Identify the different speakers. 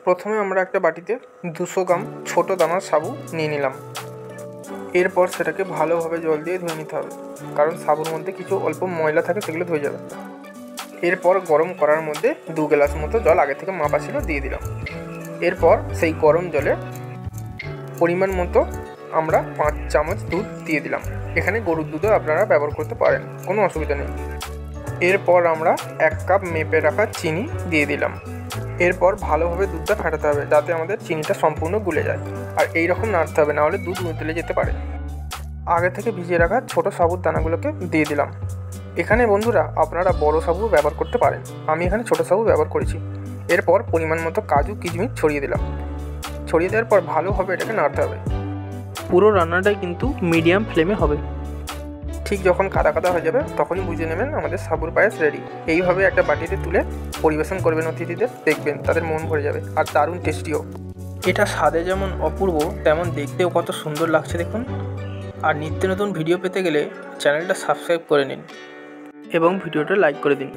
Speaker 1: প্রথমে আমরা একটা বাটিতে 200 গ্রাম ছোটো দানার সাবু নিয়ে নিলাম। এরপর সেটাকে ভালোভাবে জল দিয়ে ধুয়ে নিতে হবে, কারণ সাবুর মধ্যে কিছু অল্প ময়লা থাকে, সেগুলো ধুয়ে যাবে। এরপর গরম করার মধ্যে 2 গ্লাস মতো জল আগে থেকে মাপা ছিল দিয়ে দিলাম। এরপর সেই গরম জলে পরিমাণ মতো আমরা 5 চামচ দুধ দিয়ে দিলাম। এখানে গরুর দুধও আপনারা ব্যবহার করতে পারেন, কোনো অসুবিধা নেই। এরপর আমরা 1 কাপ মেপে রাখা চিনি দিয়ে দিলাম। এরপর ভালোভাবে দুধটা ফাটাতে হবে, যাতে আমাদের চিনিটা সম্পূর্ণ গুলে যায়। আর এই রকম নাড়তে হবে, নাহলে দুধ উতলে যেতে পারে। আগে থেকে ভিজিয়ে রাখা ছোটো সাবুর দানাগুলোকে দিয়ে দিলাম। এখানে বন্ধুরা আপনারা বড় সাবু ব্যবহার করতে পারেন, আমি এখানে ছোটো সাবু ব্যবহার করেছি। এরপর পরিমাণ মতো কাজু কিশমিশ ছড়িয়ে দিলাম। ছড়িয়ে দেওয়ার পর ভালোভাবে এটাকে নাড়তে হবে। পুরো রান্নাটাই কিন্তু মিডিয়াম ফ্লেমে হবে। ঠিক যখন কাদা কাদা হয়ে যাবে তখনই বুঝে নেবেন আমাদের সাবুর পায়েস রেডি। এইভাবে একটা বাটিতে তুলে পরিবেশন করবেন অতিথিদের, দেখবেন তাদের মন ভরে যাবে। আর দারুণ টেস্টিও। এটা স্বাদে যেমন অপূর্ব, তেমন দেখতেও কত সুন্দর লাগছে দেখুন। আর নিত্য নতুন ভিডিও পেতে গেলে চ্যানেলটা সাবস্ক্রাইব করে নিন এবং ভিডিওটা লাইক করে দিন।